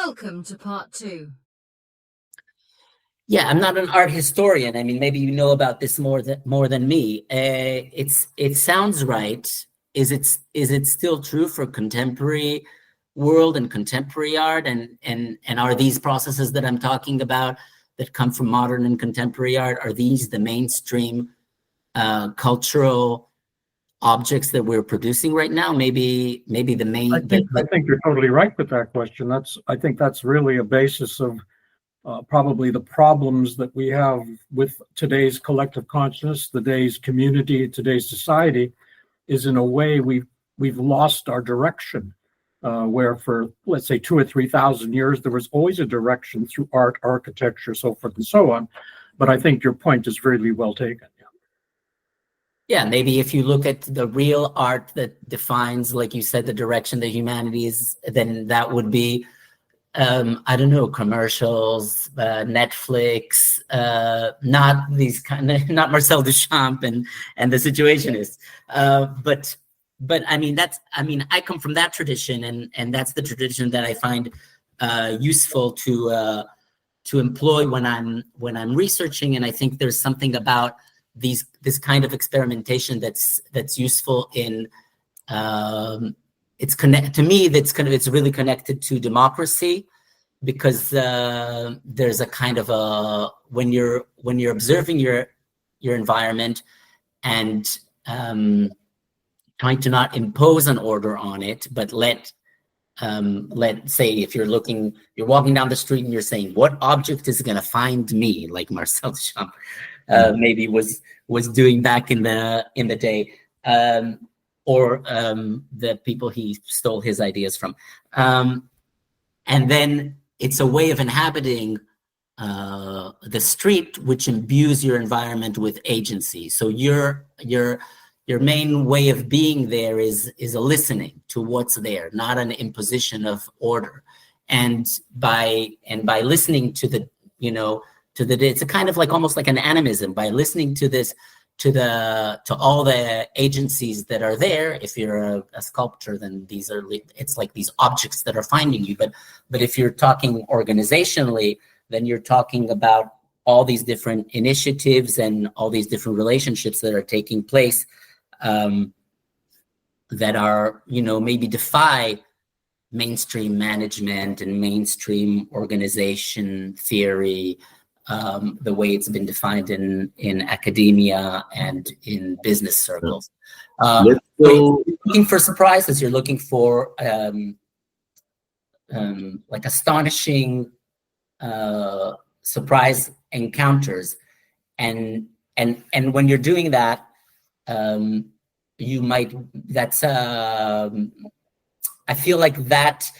Welcome to part 2. Yeah, I'm not an art historian. I mean, maybe you know about this more than me. It sounds right. Is it still true for contemporary world and contemporary art? And are these processes that I'm talking about that come from modern and contemporary art, are these the mainstream cultural objects that we're producing right now? Maybe the main. I think you're totally right with that question. I think that's really a basis of probably the problems that we have with today's collective consciousness, today's community, today's society, is in a way we've lost our direction. Where for, let's say, 2,000 or 3,000 years, there was always a direction through art, architecture, so forth and so on. But I think your point is really well taken. Yeah, maybe if you look at the real art that defines, like you said, the direction that humanity is, then that would be, I don't know, commercials, Netflix, not these kind of, not Marcel Duchamp and the Situationists. But I mean, I come from that tradition, and that's the tradition that I find useful to employ when I'm researching. And I think there's something about this kind of experimentation that's useful in it's really connected to democracy, because there's a kind of a when you're observing your environment and trying to not impose an order on it, but let's say if you're walking down the street and you're saying, what object is going to find me, like Marcel Duchamp maybe was doing back in the day, or the people he stole his ideas from, and then it's a way of inhabiting the street, which imbues your environment with agency. So your main way of being there is a listening to what's there, not an imposition of order. And by listening to it's a kind of like almost like an animism. By listening to this, to all the agencies that are there. If you're a sculptor, then it's like these objects that are finding you. But if you're talking organizationally, then you're talking about all these different initiatives and all these different relationships that are taking place, that are, maybe defy mainstream management and mainstream organization theory, the way it's been defined in academia and in business circles. So you're looking for surprises. You're looking for like astonishing surprise encounters, and when you're doing that, you might. That's I feel like that.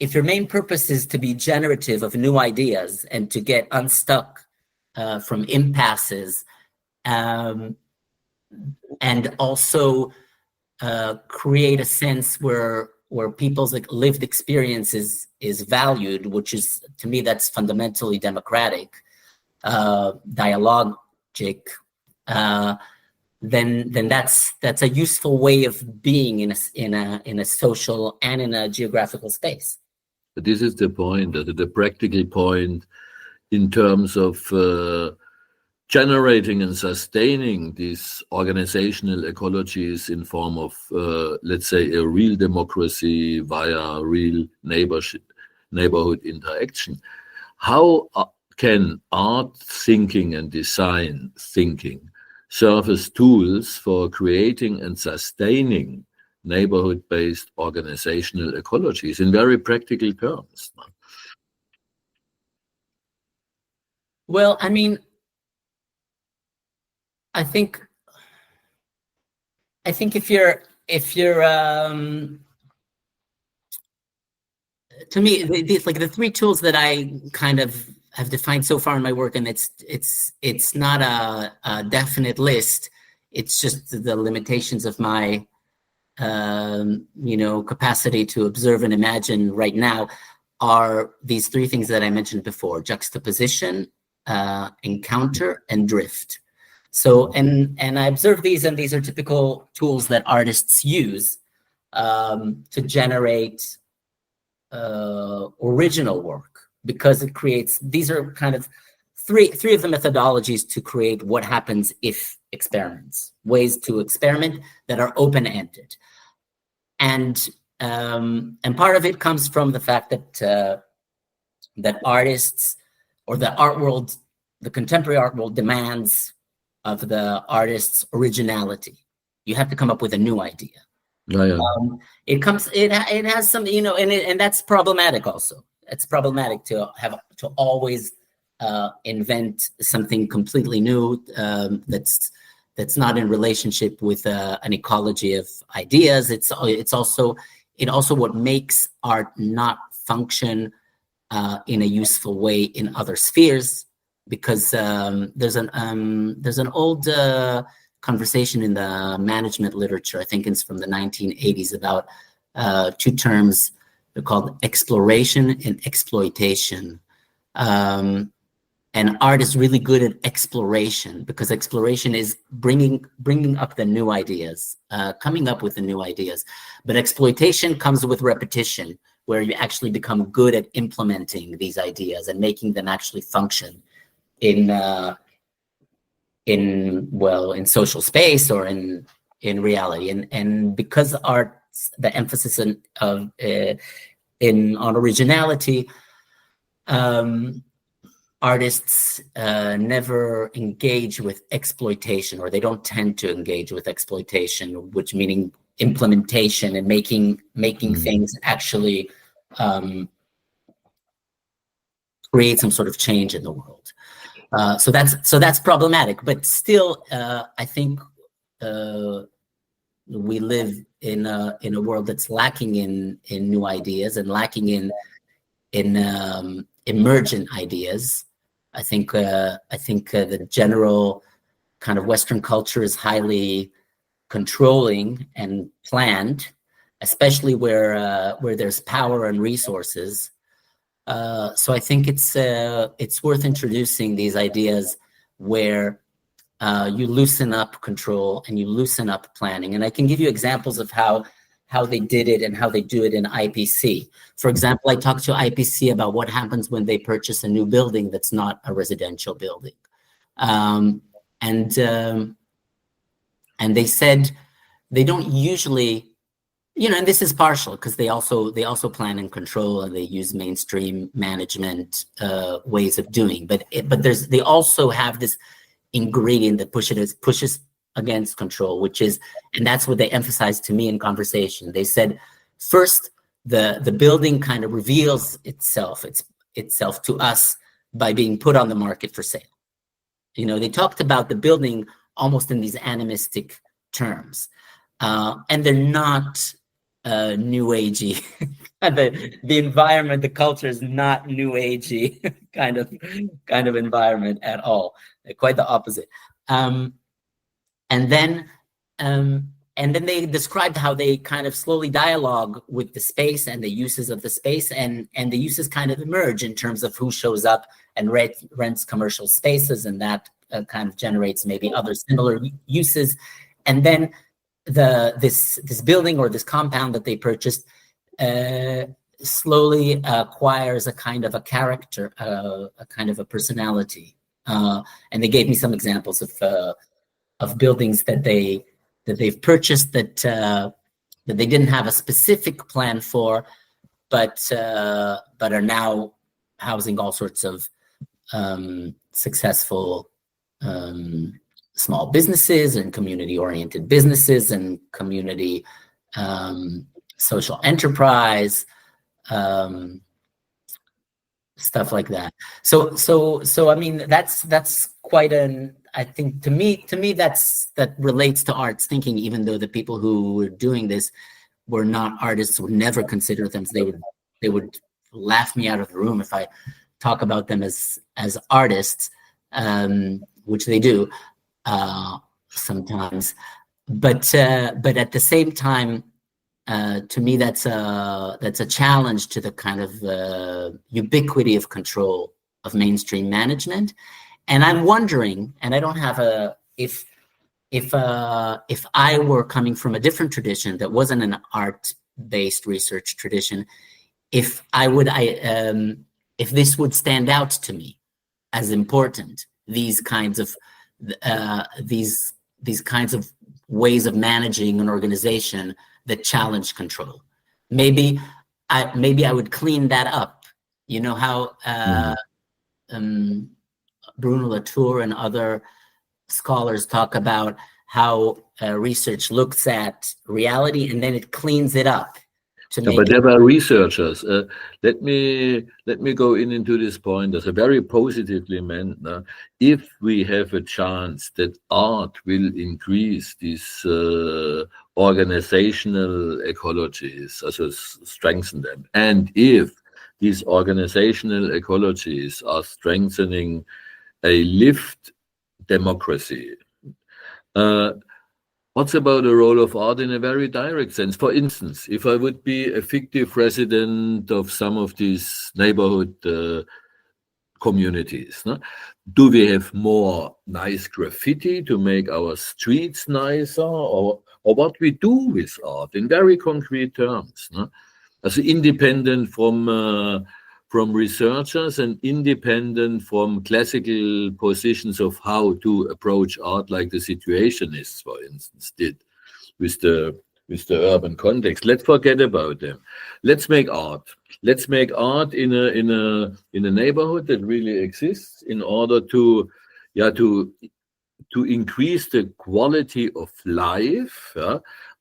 If your main purpose is to be generative of new ideas and to get unstuck from impasses, and also create a sense where people's lived experience is valued, which is, to me, that's fundamentally democratic, dialogic, then that's a useful way of being in a social and in a geographical space. But this is the point, the practical point, in terms of generating and sustaining these organizational ecologies in form of, let's say, a real democracy via real neighborhood interaction. How can art thinking and design thinking serve as tools for creating and sustaining neighborhood-based organizational ecologies in very practical terms? Well, I mean, I think if you're to me, the three tools that I kind of have defined so far in my work, and it's not a definite list. It's just the limitations of my capacity to observe and imagine right now, are these three things that I mentioned before: juxtaposition, encounter, and drift. So, and I observe these, and these are typical tools that artists use to generate original work, because it creates, these are kind of three of the methodologies to create what happens if experiments, ways to experiment that are open-ended. And part of it comes from the fact that that artists, or the art world, the contemporary art world, demands of the artist's originality. You have to come up with a new idea. It has some, and that's problematic also. It's problematic to always invent something completely new that's not in relationship with an ecology of ideas. It also what makes art not function in a useful way in other spheres, because there's an old conversation in the management literature, I think it's from the 1980s, about two terms. They're called exploration and exploitation. And art is really good at exploration, because exploration is bringing up the new ideas, coming up with the new ideas. But exploitation comes with repetition, where you actually become good at implementing these ideas and making them actually function in social space or in reality. And because art's the emphasis on originality, artists never engage with exploitation, or they don't tend to engage with exploitation, which meaning implementation and making things actually create some sort of change in the world. So that's problematic. But still, I think we live in a world that's lacking in new ideas and lacking in emergent ideas. I think the general kind of Western culture is highly controlling and planned, especially where there's power and resources. So I think it's worth introducing these ideas where you loosen up control and you loosen up planning. And I can give you examples of how they did it and how they do it in IPC. For example, I talked to IPC about what happens when they purchase a new building that's not a residential building. And they said they don't usually, and this is partial because they also plan and control, and they use mainstream management ways of doing. But they also have this ingredient that pushes against control, and that's what they emphasized to me in conversation. They said, first, the building kind of reveals itself to us by being put on the market for sale. They talked about the building almost in these animistic terms, and they're not new agey. the environment, the culture is not new agey kind of environment at all. Quite the opposite. And then they described how they kind of slowly dialogue with the space and the uses of the space, and the uses kind of emerge in terms of who shows up and rents commercial spaces, and that kind of generates maybe other similar uses. And then this building or this compound that they purchased slowly acquires a kind of a character, a kind of a personality. And they gave me some examples of buildings that they've purchased that they didn't have a specific plan for, but are now housing all sorts of successful small businesses and community-oriented businesses and community social enterprise, stuff like that. So I mean, that's quite I think to me that relates to arts thinking, even though the people who were doing this were not artists, would never consider them. They would laugh me out of the room if I talk about them as artists, which they do sometimes. But at the same time, to me, that's a challenge to the kind of ubiquity of control of mainstream management. And I'm wondering, and I don't have if I were coming from a different tradition that wasn't an art-based research tradition, if this would stand out to me as important, these kinds of ways of managing an organization that challenge control. Maybe I would clean that up. You know how Bruno Latour and other scholars talk about how research looks at reality and then it cleans it up to make. But there were researchers. Let me go into this point as a very positively meant. If we have a chance that art will increase these organizational ecologies, also strengthen them, and if these organizational ecologies are strengthening a lived democracy. What's about the role of art in a very direct sense? For instance, if I would be a fictive resident of some of these neighborhood communities, do we have more nice graffiti to make our streets nicer, or what we do with art in very concrete terms? As independent from researchers and independent from classical positions of how to approach art, like the Situationists, for instance, did with the urban context. Let's forget about them. Let's make art. Let's make art in a neighborhood that really exists in order to increase the quality of life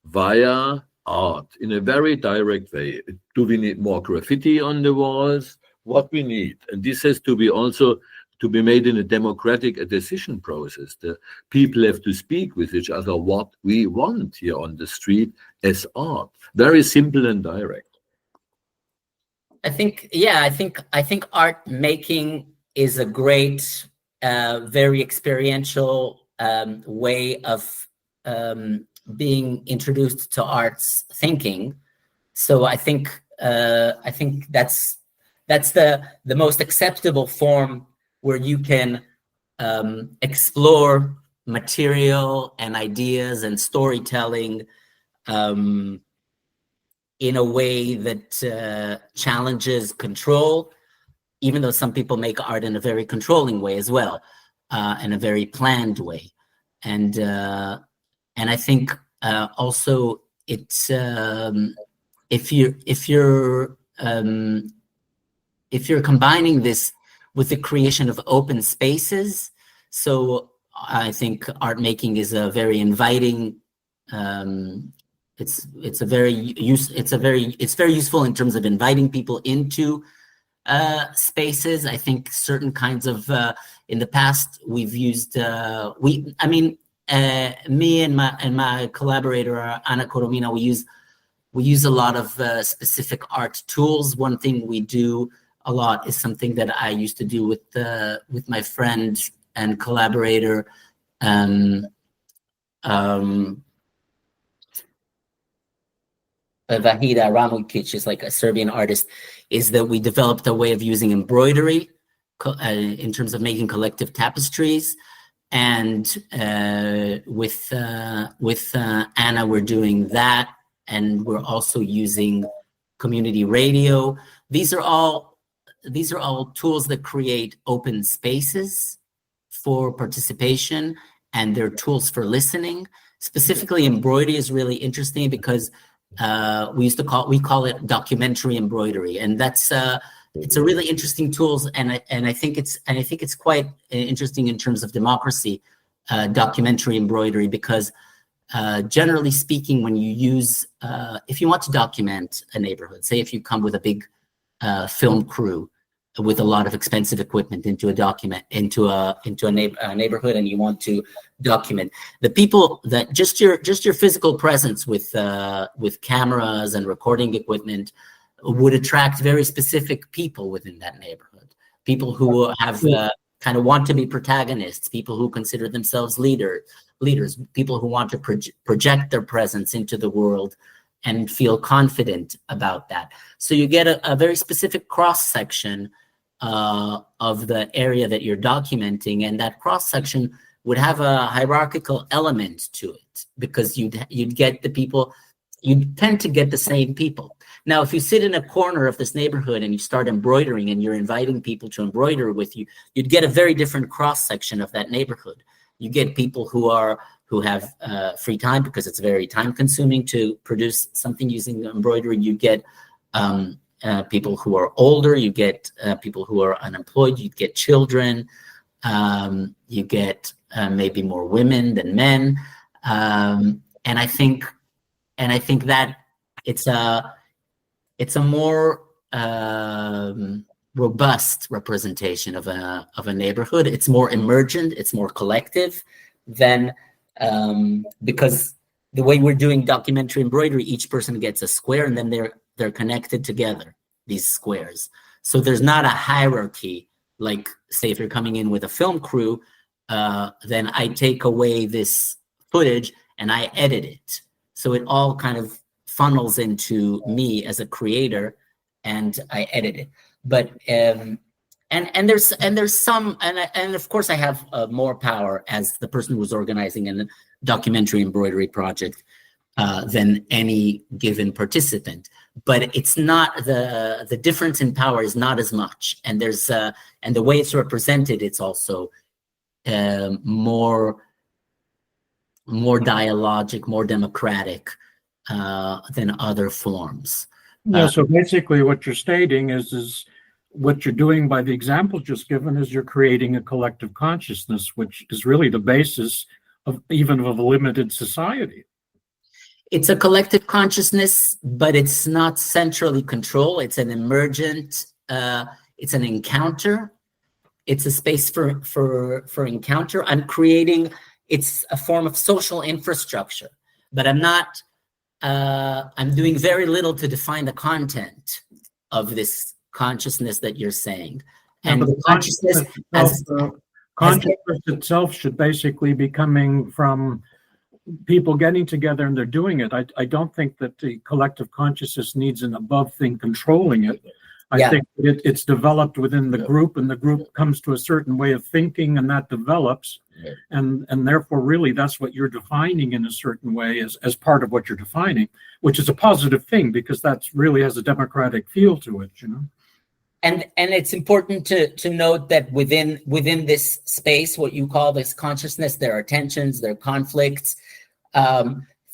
via art in a very direct way. Do we need more graffiti on the walls? What we need, and this has to be also to be made in a democratic decision process. The people have to speak with each other what we want here on the street as art. Very simple and direct. I think art making is a great, very experiential way of being introduced to arts thinking. So I think that's the most acceptable form where you can explore material and ideas and storytelling in a way that challenges control, even though some people make art in a very controlling way as well, in a very planned way. And I think also it's if you're combining this with the creation of open spaces, so I think art making is a very inviting. It's very useful in terms of inviting people into spaces. I think certain kinds of in the past we've used me and my collaborator Anna Koromina, we use a lot of specific art tools. One thing we do a lot is something that I used to do with my friend and collaborator Vahida Ramukic, is like a Serbian artist, is that we developed a way of using embroidery in terms of making collective tapestries. And with Anna, we're doing that. And we're also using community radio. These are all tools that create open spaces for participation, and they're tools for listening. Specifically, embroidery is really interesting because we call it documentary embroidery, and that's it's a really interesting tool. And I think it's quite interesting in terms of democracy, documentary embroidery, because generally speaking, when you use, if you want to document a neighborhood, say if you come with a big film crew with a lot of expensive equipment into a neighborhood, and you want to document the people, that just your physical presence with cameras and recording equipment would attract very specific people within that neighborhood. People who have kind of want to be protagonists, people who consider themselves leaders, people who want to project their presence into the world and feel confident about that. So you get a very specific cross-section of the area that you're documenting, and that cross-section would have a hierarchical element to it, because you'd get the people, you'd tend to get the same people. Now, if you sit in a corner of this neighborhood and you start embroidering and you're inviting people to embroider with you, you'd get a very different cross section of that neighborhood. You get people who have free time because it's very time consuming to produce something using embroidery. You get people who are older, you get people who are unemployed, you get children, you get maybe more women than men, and I think that it's a more robust representation of a neighborhood. It's more emergent, it's more collective than because the way we're doing documentary embroidery, each person gets a square and then they're connected together, these squares. So there's not a hierarchy, like say if you're coming in with a film crew, then I take away this footage and I edit it. So it all kind of funnels into me as a creator and I edit it. But and there's some, and of course I have more power as the person who's organizing a documentary embroidery project than any given participant. But it's not, the difference in power is not as much. And there's and the way it's represented, it's also more dialogic, more democratic than other forms. Yeah, so basically what you're stating is what you're doing by the example just given is you're creating a collective consciousness, which is really the basis of even of a limited society. It's a collective consciousness, but it's not centrally controlled. It's an emergent, it's an encounter. It's a space for encounter. I'm creating, it's a form of social infrastructure, but I'm not, I'm doing very little to define the content of this consciousness that you're saying. And the consciousness itself should basically be coming from people getting together and they're doing it. I don't think that the collective consciousness needs an above thing controlling it. I think it's developed within the group, and the group comes to a certain way of thinking, and that develops. And therefore, really, that's what you're defining in a certain way as part of what you're defining, which is a positive thing because that really has a democratic feel to it, you know. And it's important to note that within this space, what you call this consciousness, there are tensions, there are conflicts.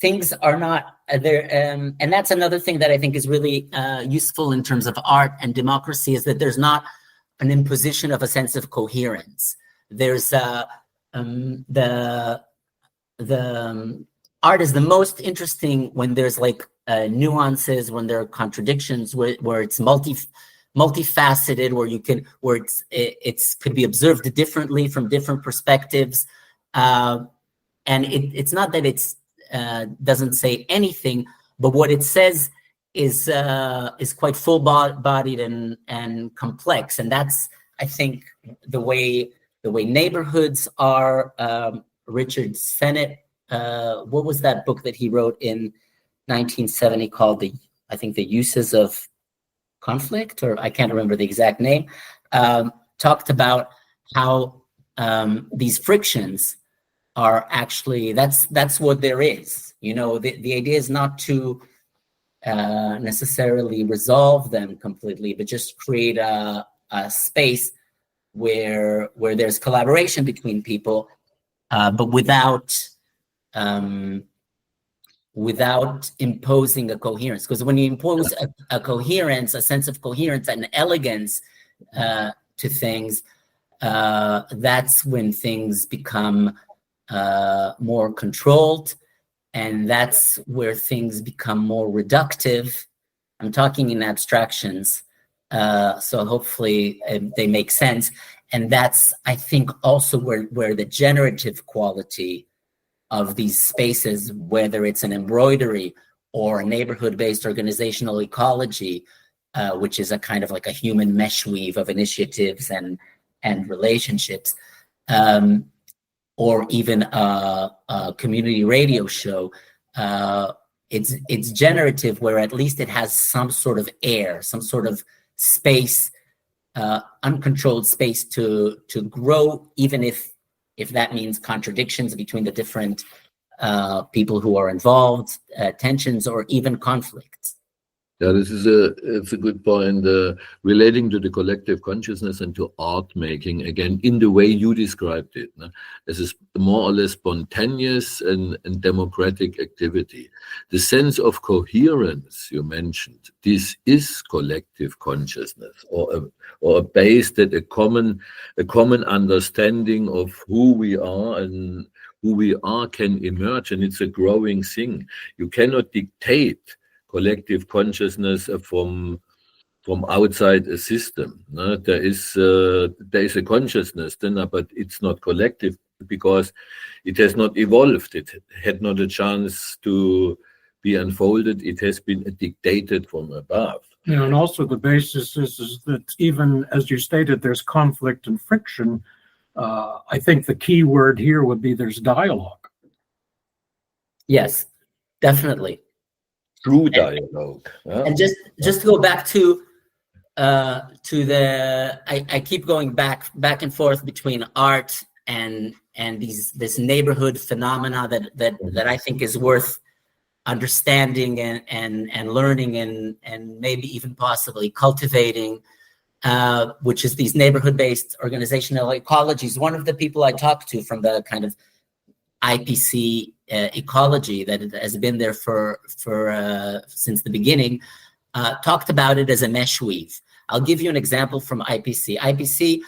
Things are not there, and that's another thing that I think is really useful in terms of art and democracy, is that there's not an imposition of a sense of coherence. There's the art is the most interesting when there's like nuances, when there are contradictions, where it's multifaceted, where it's could be observed differently from different perspectives, and it's not that it's doesn't say anything, but what it says is quite full-bodied and complex, and that's, I think, the way neighborhoods are. Richard Sennett, what was that book that he wrote in 1970 called the Uses of Conflict, or I can't remember the exact name, talked about how these frictions are actually, that's what there is. You know, the idea is not to necessarily resolve them completely, but just create a space where there's collaboration between people, but without imposing a coherence. Because when you impose a coherence, a sense of coherence and elegance to things, that's when things become more controlled, and that's where things become more reductive. I'm talking in abstractions, so hopefully they make sense. And that's, I think, also where the generative quality of these spaces, whether it's an embroidery or a neighborhood-based organizational ecology, which is a kind of like a human mesh weave of initiatives and relationships, or even a community radio show, it's generative, where at least it has some sort of air, some sort of space, uncontrolled space to grow, even if that means contradictions between the different people who are involved, tensions, or even conflicts. Yeah, it's a good point. Relating to the collective consciousness and to art making, again, in the way you described it, as a more or less spontaneous and democratic activity. The sense of coherence you mentioned, this is collective consciousness, or a base that a common understanding of who we are and who we are can emerge, and it's a growing thing. You cannot dictate collective consciousness from outside a system. There is a consciousness, but it's not collective because it has not evolved. It had not a chance to be unfolded. It has been dictated from above. Yeah, and also the basis is that even as you stated, there's conflict and friction. I think the key word here would be there's dialogue. Yes, definitely. True dialogue. And just to go back to the, I keep going back and forth between art and this neighborhood phenomena that I think is worth understanding and learning and maybe even possibly cultivating, which is these neighborhood-based organizational ecologies. One of the people I talked to from the kind of IPC ecology that has been there for since the beginning, talked about it as a mesh weave. I'll give you an example from IPC. IPC,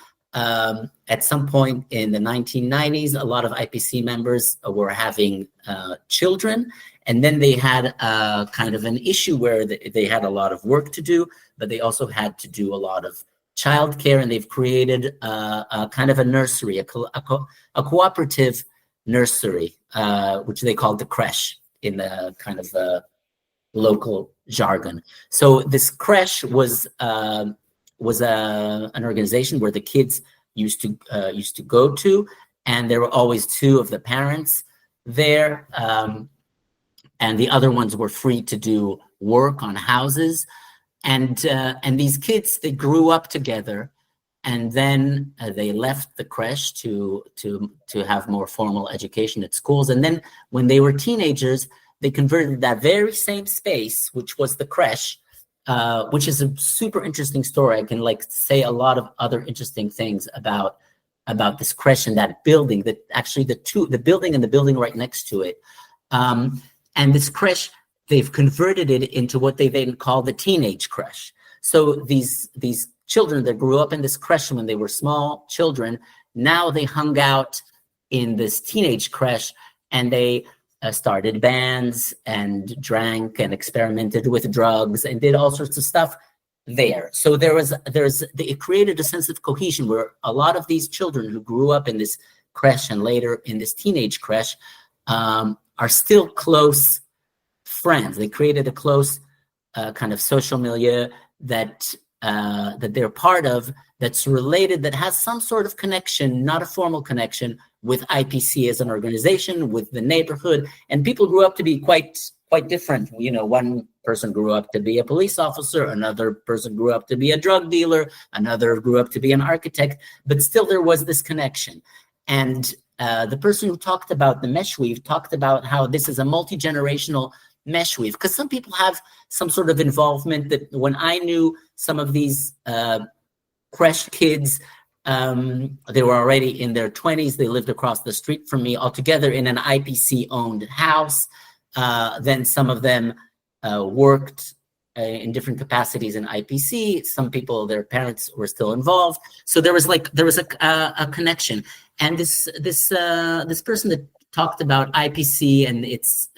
at some point in the 1990s, a lot of IPC members were having children, and then they had kind of an issue where they had a lot of work to do, but they also had to do a lot of childcare, and they've created a kind of a nursery, a cooperative nursery, which they called the creche in the kind of local jargon. So this creche was an organization where the kids used to go to, and there were always two of the parents there, and the other ones were free to do work on houses, and these kids, they grew up together. And then they left the creche to have more formal education at schools. And then when they were teenagers, they converted that very same space, which was the creche, which is a super interesting story. I can say a lot of other interesting things about this creche and that building, that actually the building and the building right next to it. And this creche, they've converted it into what they then call the teenage creche. So these children that grew up in this creche when they were small children, now they hung out in this teenage creche, and they started bands and drank and experimented with drugs and did all sorts of stuff there. So it created a sense of cohesion where a lot of these children who grew up in this creche and later in this teenage creche are still close friends. They created a close kind of social milieu that they're part of, that's related, that has some sort of connection, not a formal connection, with IPC as an organization, with the neighborhood. And people grew up to be quite different. One person grew up to be a police officer, another person grew up to be a drug dealer, another grew up to be an architect, but still there was this connection. And the person who talked about the mesh weave talked about how this is a multi-generational mesh weave, because some people have some sort of involvement. That when I knew some of these creche kids, they were already in their 20s. They lived across the street from me, altogether in an IPC-owned house. Then some of them worked in different capacities in IPC. Some people, their parents were still involved. So there was a connection. And this person that talked about IPC and its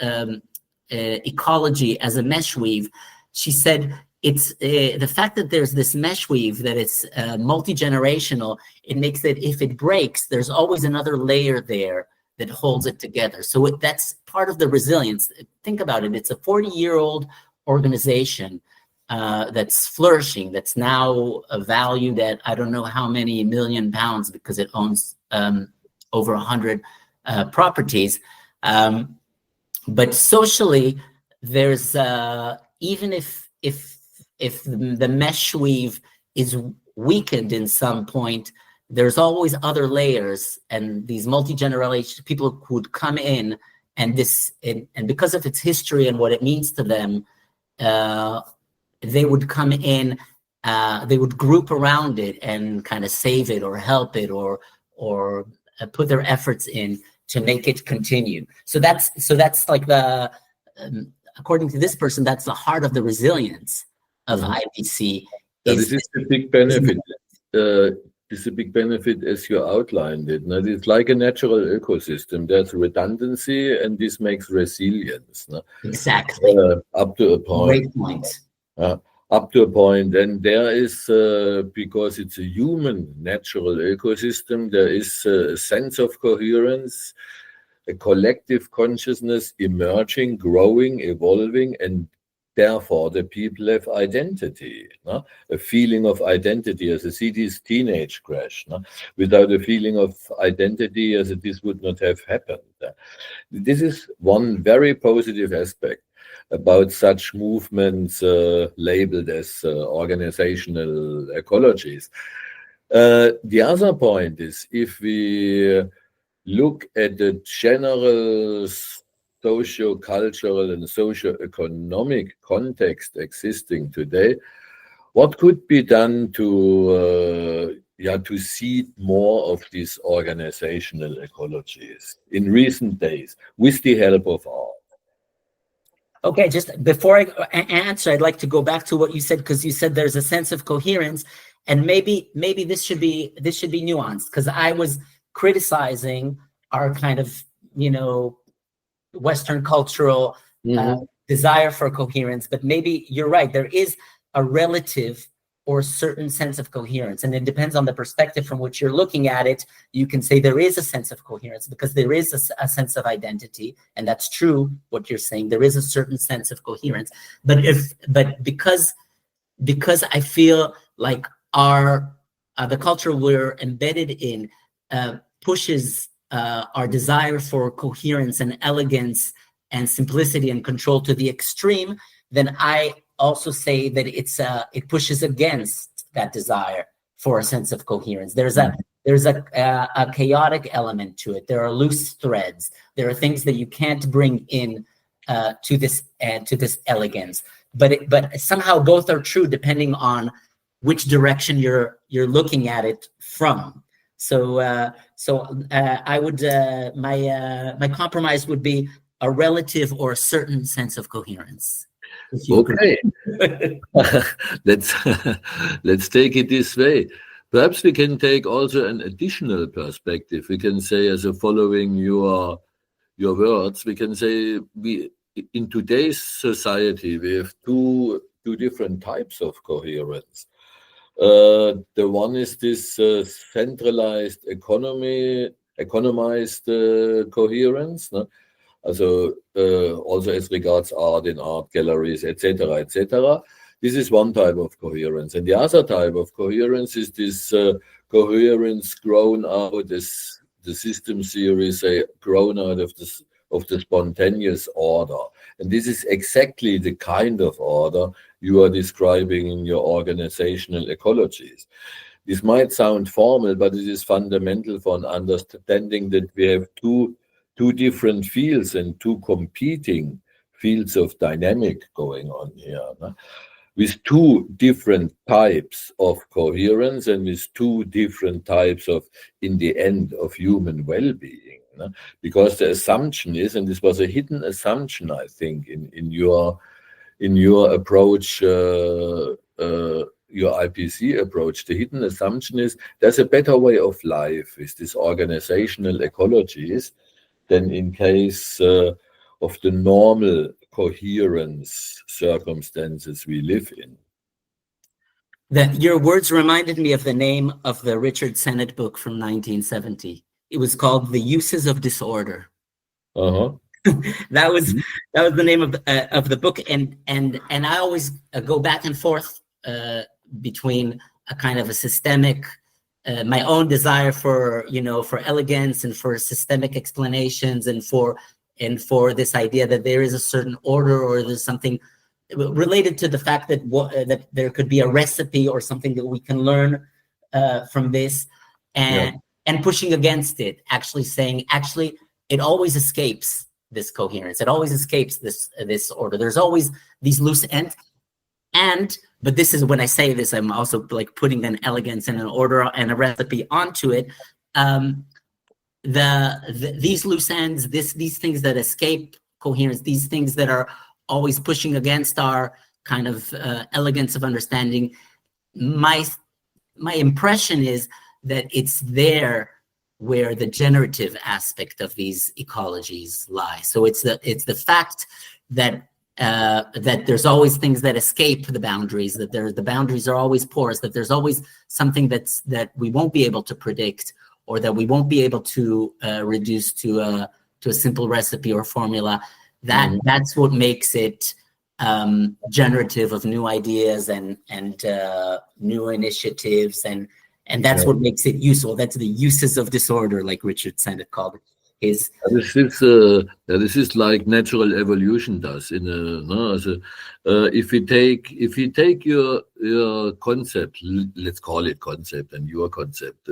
ecology as a mesh weave, she said it's the fact that there's this mesh weave, that it's multi-generational, it makes it, if it breaks, there's always another layer there that holds it together. So that's part of the resilience. Think about it. It's a 40-year-old organization that's flourishing, that's now valued at I don't know how many million pounds, because it owns over 100 properties. But socially, there's even if the mesh weave is weakened in some point, there's always other layers, and these multi-generational people who would come in, and because of its history and what it means to them, they would come in, they would group around it and kind of save it or help it or put their efforts in to make it continue. So that's like the according to this person, that's the heart of the resilience of IPC. This is the big benefit. This is a big benefit as you outlined it. Now, it's like a natural ecosystem. There's redundancy, and this makes resilience. No? Exactly. Up to a point. Great point. Up to a point. And there is, because it's a human natural ecosystem, there is a sense of coherence, a collective consciousness emerging, growing, evolving, and therefore the people have identity, no? A feeling of identity, as a city's teenage crash. No? Without a feeling of identity, as this would not have happened. This is one very positive aspect about such movements labeled as organizational ecologies. The other point is, if we look at the general socio-cultural and socio-economic context existing today, what could be done to seed more of these organizational ecologies in recent days with the help of art? Okay, just before I answer, I'd like to go back to what you said, because you said there's a sense of coherence, and maybe this should be nuanced, because I was criticizing our kind of Western cultural desire for coherence, but maybe you're right. There is a relative or certain sense of coherence, and it depends on the perspective from which you're looking at it. You can say there is a sense of coherence because there is a sense of identity, and that's true. What you're saying, there is a certain sense of coherence, but because I feel like the culture we're embedded in pushes our desire for coherence and elegance and simplicity and control to the extreme, then I also say that it pushes against that desire for a sense of coherence. There's a chaotic element to it. There are loose threads. There are things that you can't bring in to this elegance. But somehow both are true depending on which direction you're looking at it from. So I would my compromise would be a relative or a certain sense of coherence. Okay, let's take it this way. Perhaps we can take also an additional perspective. We can say, as a following your words, we can say in today's society we have two different types of coherence. The one is this centralized economized coherence, no? Also as regards art in art galleries, etc., etc. This is one type of coherence, and the other type of coherence is this coherence grown out, as the system theory say, grown out of the spontaneous order. And this is exactly the kind of order you are describing in your organizational ecologies. This might sound formal, but it is fundamental for an understanding that we have two different fields and two competing fields of dynamic going on here, no? With two different types of coherence and with two different types of, in the end, of human well-being. No? Because the assumption is, and this was a hidden assumption, I think, in your approach, your IPC approach, the hidden assumption is there's a better way of life with these organizational ecologies than in case of the normal coherence circumstances we live in. Your words reminded me of the name of the Richard Sennett book from 1970. It was called The Uses of Disorder. That was the name of the book, and I always go back and forth between a kind of a systemic, my own desire for elegance and for systemic explanations and for this idea that there is a certain order or there's something related to the fact that that there could be a recipe or something that we can learn from this, and pushing against it, actually saying it always escapes this coherence. It always escapes this order. There's always these loose ends. But this is when I say this, I'm also like putting an elegance and an order and a recipe onto it. These loose ends, these things that escape coherence, these things that are always pushing against our kind of elegance of understanding. My impression is that it's there where the generative aspect of these ecologies lie. So it's the fact that that there's always things that escape the boundaries, that the boundaries are always porous, that there's always something that we won't be able to predict, or that we won't be able to reduce to a simple recipe or formula. That's what makes it generative of new ideas and new initiatives, and that's what makes it useful. That's the uses of disorder, like Richard Sennett called it. This is like natural evolution does. If you take your concept, let's call it concept, and your concept.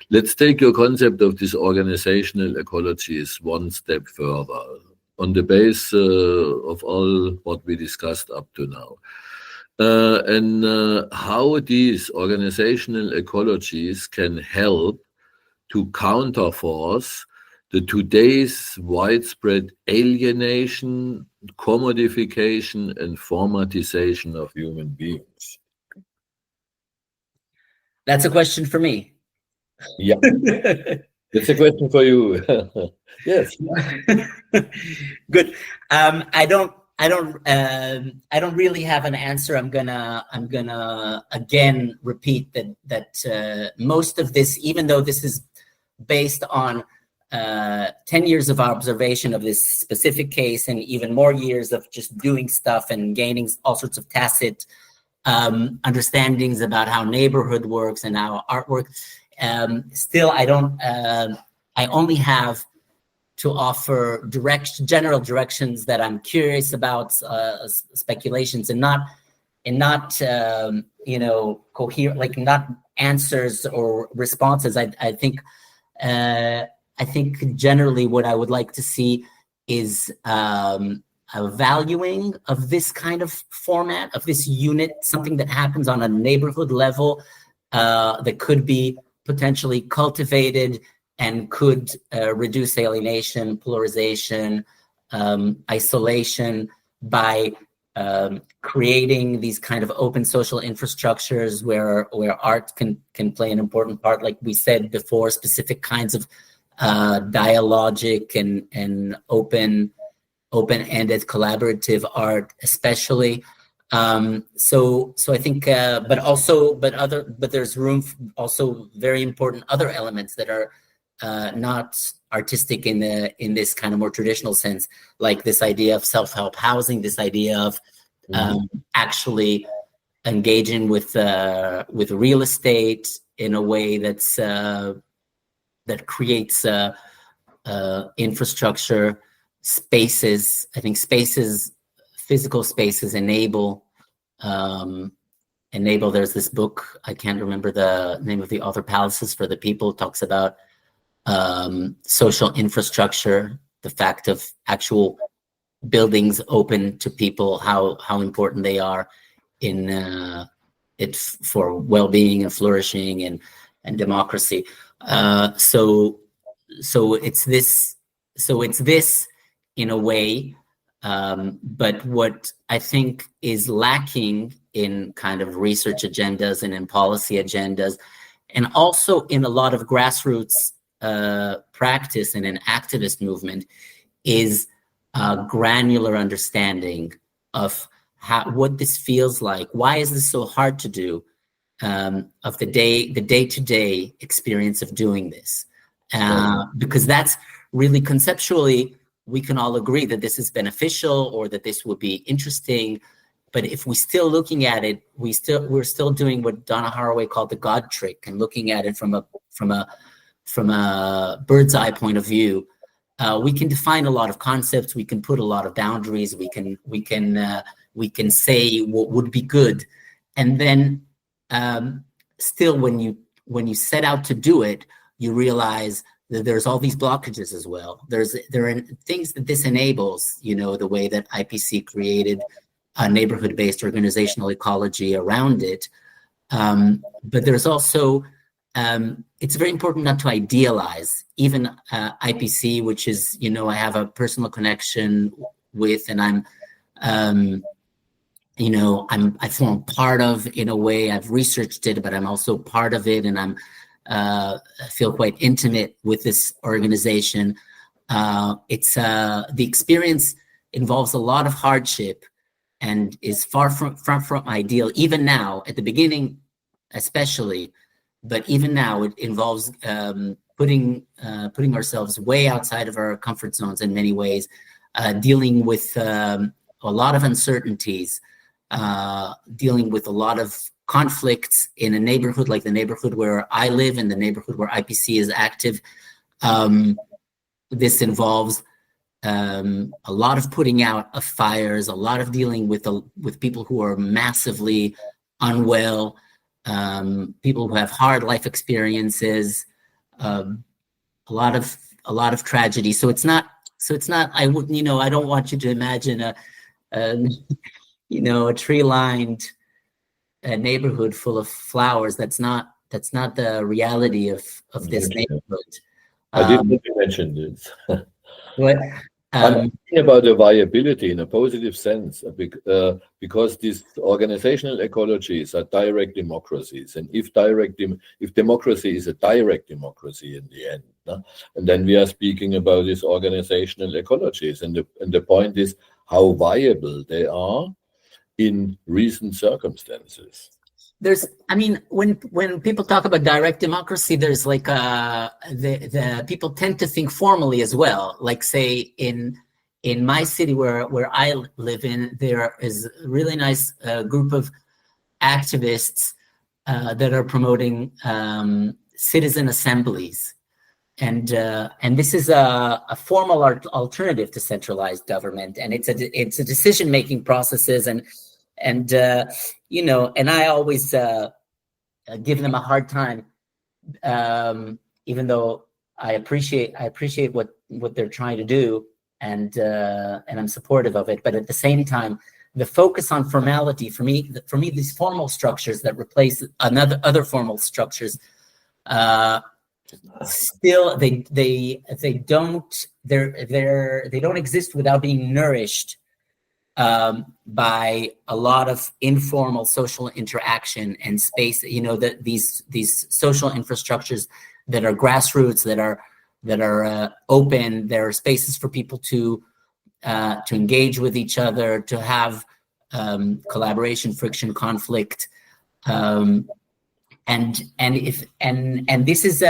Let's take your concept of this organizational ecologies one step further on the base of all what we discussed up to now. And how these organizational ecologies can help to counterforce the today's widespread alienation, commodification, and formatization of human beings. That's a question for me. Yeah, it's a question for you. Yes. Good. I don't really have an answer. I'm gonna again repeat that most of this, even though this is based on 10 years of observation of this specific case, and even more years of just doing stuff and gaining all sorts of tacit understandings about how neighborhood works and how art works. Still, I only have to offer general directions that I'm curious about, speculations, and not coherent, like not answers or responses. I think generally what I would like to see is a valuing of this kind of format, of this unit, something that happens on a neighborhood level that could be potentially cultivated and could reduce alienation, polarization, isolation by creating these kind of open social infrastructures where art can play an important part, like we said before, specific kinds of dialogic and open-ended collaborative art, especially. So I think, but there's room for also very important other elements that are not artistic in this kind of more traditional sense, like this idea of self-help housing, this idea of actually engaging with real estate in a way that's that creates infrastructure, spaces. I think physical spaces enable. There's this book, I can't remember the name of the author, Palaces for the People, talks about social infrastructure, the fact of actual buildings open to people, how important they are in it for well-being and flourishing and democracy. So it's this in a way, but what I think is lacking in kind of research agendas and in policy agendas, and also in a lot of grassroots practice and an activist movement, is a granular understanding of what this feels like. Why is this so hard to do? Of the day-to-day experience of doing this, because that's really conceptually, we can all agree that this is beneficial or that this would be interesting. But if we're still looking at it, we're still doing what Donna Haraway called the God trick, and looking at it from a bird's eye point of view. We can define a lot of concepts. We can put a lot of boundaries. We can say what would be good, and then still, when you set out to do it, you realize that there's all these blockages as well. There are things that this enables. The way that IPC created a neighborhood-based organizational ecology around it. But there's also, it's very important not to idealize even IPC, which is, I have a personal connection with, and I form part of, in a way. I've researched it, but I'm also part of it, and I feel quite intimate with this organization. It's the experience involves a lot of hardship and is far from ideal, even now, at the beginning especially, but even now it involves putting ourselves way outside of our comfort zones in many ways, dealing with a lot of uncertainties, dealing with a lot of conflicts in a neighborhood like the neighborhood where I live and the neighborhood where IPC is active. This involves a lot of putting out of fires, a lot of dealing with people who are massively unwell, people who have hard life experiences, a lot of tragedy. So it's not. I would, I don't want you to imagine a tree-lined neighborhood full of flowers. That's not the reality of this neighborhood. I didn't mention this. What? I'm thinking about the viability in a positive sense, because these organizational ecologies are direct democracies, and if democracy is a direct democracy in the end, and then we are speaking about these organizational ecologies, and the point is how viable they are in recent circumstances. When people talk about direct democracy, there's like the people tend to think formally as well. Like, say in my city where I live in, there is a really nice group of activists that are promoting citizen assemblies, and this is a formal alternative to centralized government, and it's a decision-making processes, and I always give them a hard time, even though I appreciate what they're trying to do, and I'm supportive of it. But at the same time, the focus on formality for me, these formal structures that replace other formal structures, still they don't exist without being nourished by a lot of informal social interaction and space. These social infrastructures that are grassroots, that are open. There are spaces for people to engage with each other, to have collaboration, friction, conflict, and this is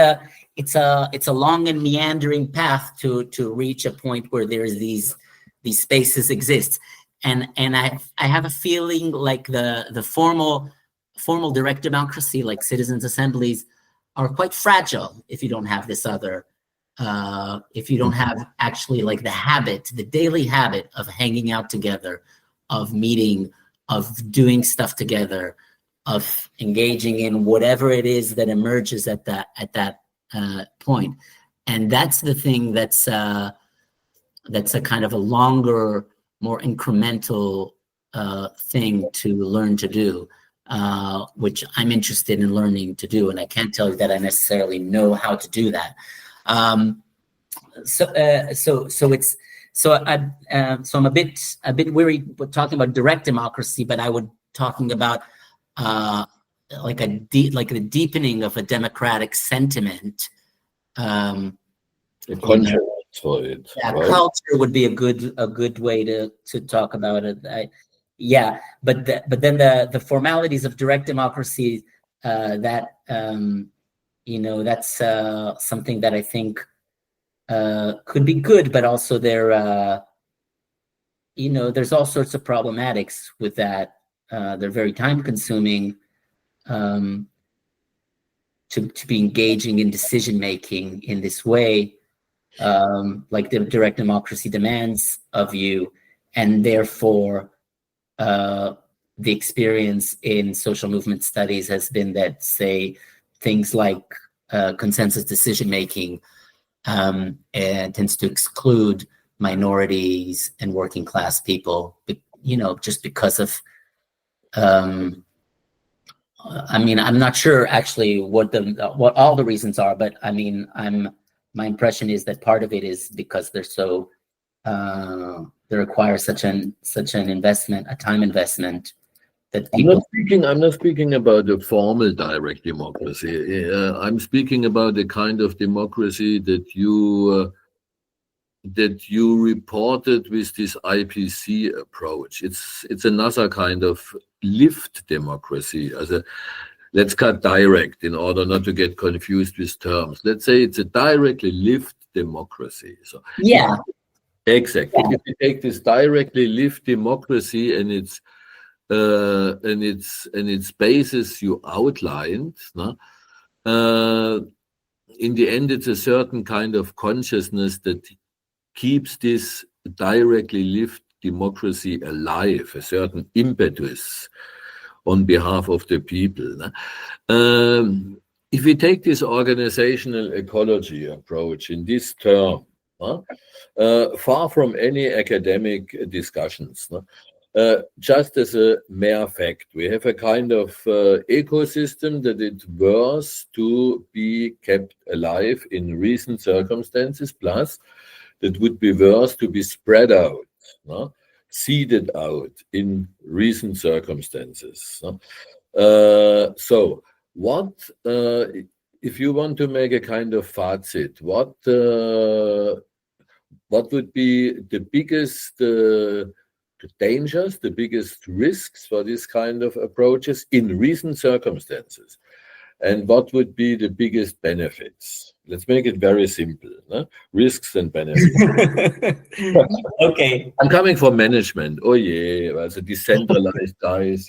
it's a long and meandering path to reach a point where there's these spaces exist. And I have a feeling like the formal direct democracy, like citizens' assemblies, are quite fragile if you don't have this other, if you don't have actually like the daily habit of hanging out together, of meeting, of doing stuff together, of engaging in whatever it is that emerges at that point. And that's the thing that's a kind of a longer, more incremental thing to learn to do, which I'm interested in learning to do, and I can't tell you that I necessarily know how to do that. So I'm a bit weary with talking about direct democracy, but I would talking about like the deepening of a democratic sentiment. Conscience for it. Yeah, right? culture would be a good way to talk about it. But then the formalities of direct democracy, that's something that I think could be good, but also there's all sorts of problematics with that. They're very time consuming to be engaging in decision making in this way, like the direct democracy demands of you, and therefore the experience in social movement studies has been that, say, things like consensus decision making tends to exclude minorities and working class people just because of, I'm not sure actually what all the reasons are, but my impression is that part of it is because they're so, they require such an investment, a time investment, that people. I'm not speaking about the formal direct democracy. I'm speaking about the kind of democracy that you reported with this IPC approach. It's another kind of lived democracy. Let's cut direct in order not to get confused with terms. Let's say it's a directly lived democracy. So yeah, exactly. Yeah. If you take this directly lived democracy and its basis you outlined, in the end, it's a certain kind of consciousness that keeps this directly lived democracy alive, a certain impetus on behalf of the people. If we take this organizational ecology approach in this term, far from any academic discussions, just as a mere fact, we have a kind of ecosystem that it's worth to be kept alive in recent circumstances, plus that would be worth to be spread out, seeded out in recent circumstances. So what, if you want to make a kind of facet, what would be the biggest dangers, the biggest risks for this kind of approaches in recent circumstances? And what would be the biggest benefits? Let's make it very simple. Risks and benefits. Okay. I'm coming from management. Oh yeah, as a decentralized guys,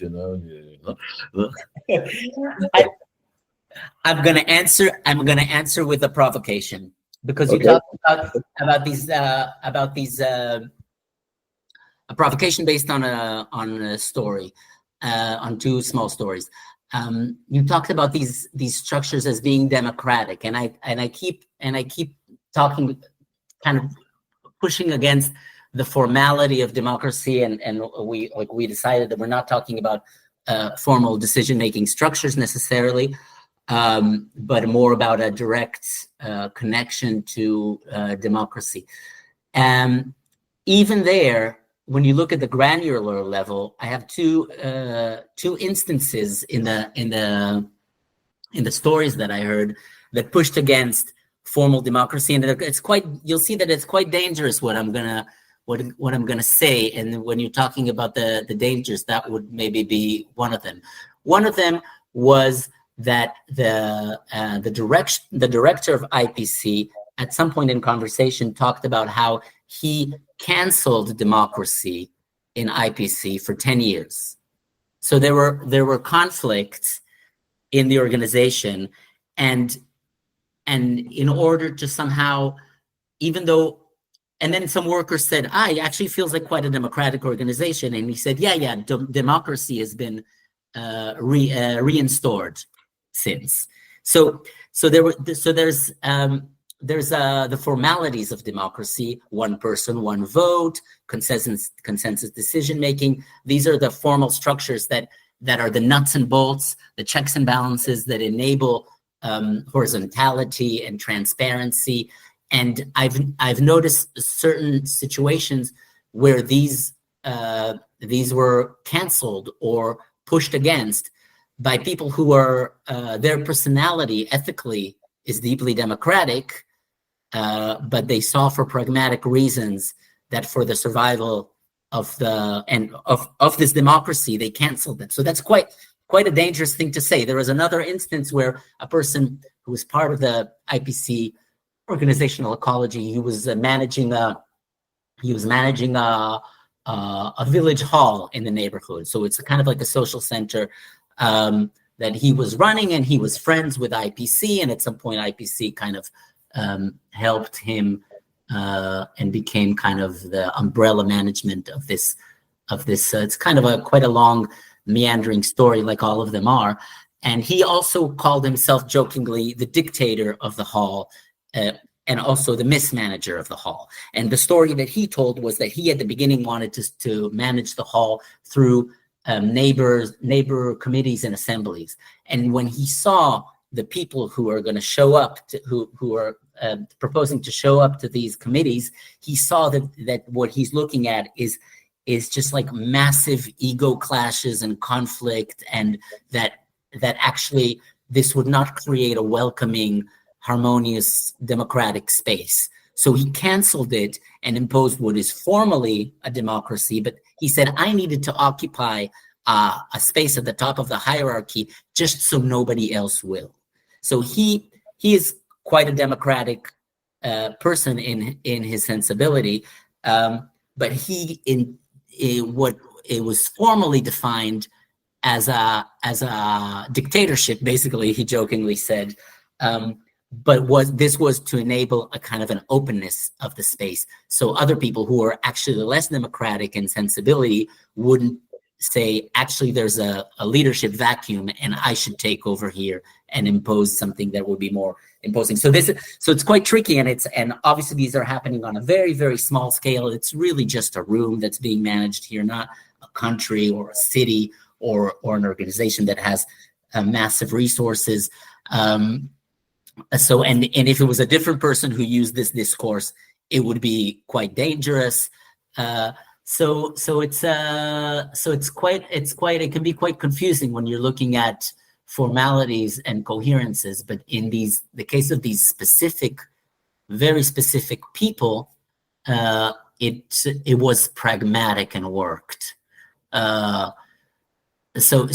I'm gonna answer with a provocation, because you talked about these a provocation based on a story, on two small stories. You talked about these structures as being democratic, and I keep talking, kind of pushing against the formality of democracy, and we decided that we're not talking about formal decision-making structures necessarily, but more about a direct connection to democracy. Even there, when you look at the granular level, I have two instances in the stories that I heard that pushed against formal democracy, and you'll see that it's quite dangerous what I'm gonna say. And when you're talking about the dangers, that would maybe be one of them. One of them was that the director of IPC at some point in conversation talked about how he canceled democracy in IPC for 10 years. So there were conflicts in the organization, and in order to somehow, even though, and then some workers said, it actually feels like quite a democratic organization, and he said, democracy has been reinstored since. So there's the formalities of democracy: one person, one vote, consensus decision making. These are the formal structures that are the nuts and bolts, the checks and balances that enable horizontality and transparency. And I've noticed certain situations where these were canceled or pushed against by people who are their personality ethically is deeply democratic, but they saw for pragmatic reasons that for the survival of this democracy, they canceled it. So that's quite a dangerous thing to say. There was another instance where a person who was part of the IPC Organizational Ecology, he was managing a village hall in the neighborhood. So it's kind of like a social center that he was running, and he was friends with IPC, and at some point IPC kind of helped him and became kind of the umbrella management of this. It's kind of quite a long meandering story, like all of them are. And he also called himself jokingly the dictator of the hall, and also the mismanager of the hall. And the story that he told was that he at the beginning wanted to manage the hall through neighbor committees and assemblies. And when he saw the people who are going to show up, who are proposing to show up to these committees, he saw that what he's looking at is just like massive ego clashes and conflict, and that actually this would not create a welcoming, harmonious, democratic space. So he canceled it and imposed what is formally a democracy, but he said, I needed to occupy a space at the top of the hierarchy just so nobody else will. So he is quite a democratic person in his sensibility, but what it was formally defined as a dictatorship, basically, he jokingly said. But this was to enable a kind of an openness of the space, so other people who are actually less democratic in sensibility wouldn't say, actually, there's a leadership vacuum, and I should take over here and impose something that would be more imposing. So it's quite tricky, and obviously these are happening on a very, very small scale. It's really just a room that's being managed here, not a country or a city or an organization that has massive resources. So if it was a different person who used this discourse, it would be quite dangerous. So it can be quite confusing when you're looking at formalities and coherences. But in the case of these very specific people, it was pragmatic and worked. So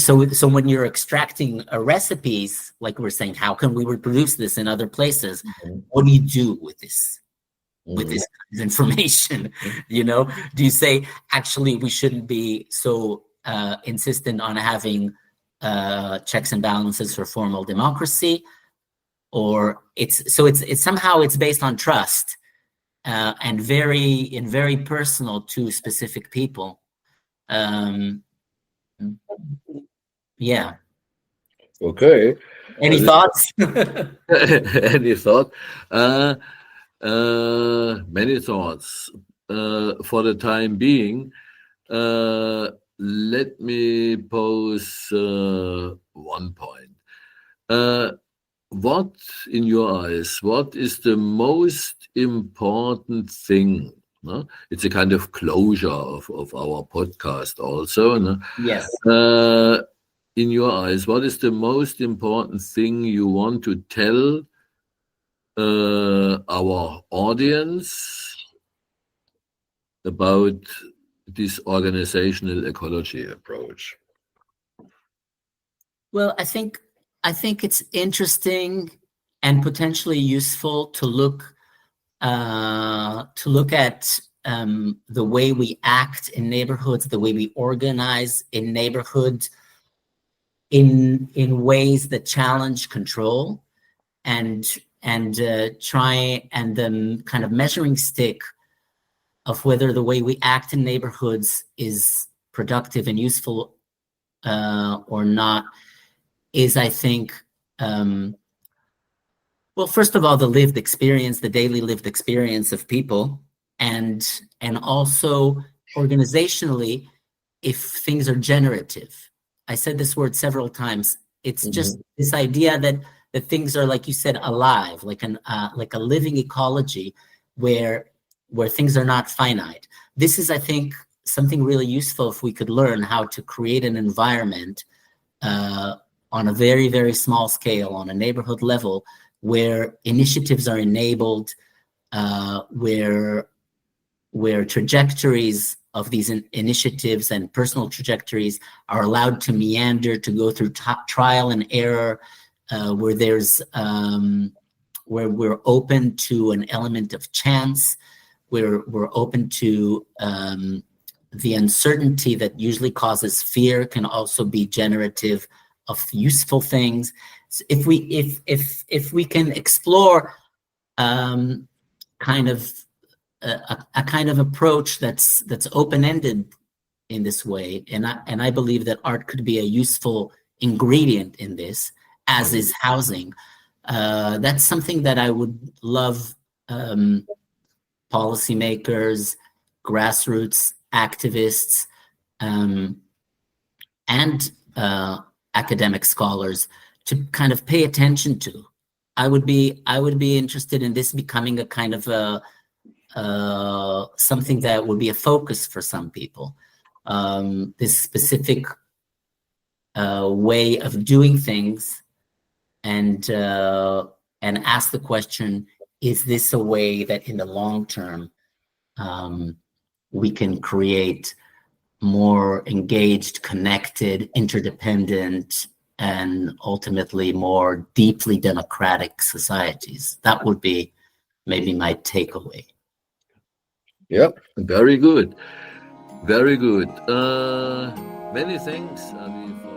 when you're extracting recipes, like we're saying, how can we reproduce this in other places? Mm-hmm. What do you do with this? Mm-hmm. With this kind of information, do you say, actually, we shouldn't be so insistent on having checks and balances for formal democracy, or it's somehow based on trust and very personal to specific people. Yeah. Okay. Any thoughts? Any thought? Many thoughts. For the time being, let me pose one point. What, in your eyes, what is the most important thing? No? It's a kind of closure of our podcast also. No? Yes. In your eyes, what is the most important thing you want to tell our audience about this organizational ecology approach? Well, I think it's interesting and potentially useful to look at the way we act in neighborhoods, the way we organize in neighborhoods, in ways that challenge control, and try, and the kind of measuring stick of whether the way we act in neighborhoods is productive and useful or not is, I think, well, first of all, the lived experience, the daily lived experience of people, and also organizationally, if things are generative. I said this word several times. It's just this idea that things are, like you said, alive, like a living ecology where things are not finite. This is, I think, something really useful if we could learn how to create an environment on a very, very small scale, on a neighborhood level, where initiatives are enabled, where trajectories of these initiatives and personal trajectories are allowed to meander, to go through trial and error, where there's where we're open to an element of chance, where we're open to the uncertainty that usually causes fear can also be generative of useful things. So if we can explore kind of a kind of approach that's open-ended in this way, and I believe that art could be a useful ingredient in this, as is housing. That's something that I would love policymakers, grassroots activists, and academic scholars to kind of pay attention to. I would be interested in this becoming a kind of something that would be a focus for some people. This specific way of doing things, and ask the question: is this a way that, in the long term, we can create more engaged, connected, interdependent, and ultimately more deeply democratic societies? That would be maybe my takeaway. Yep, very good. Very good. Many thanks, Aviv.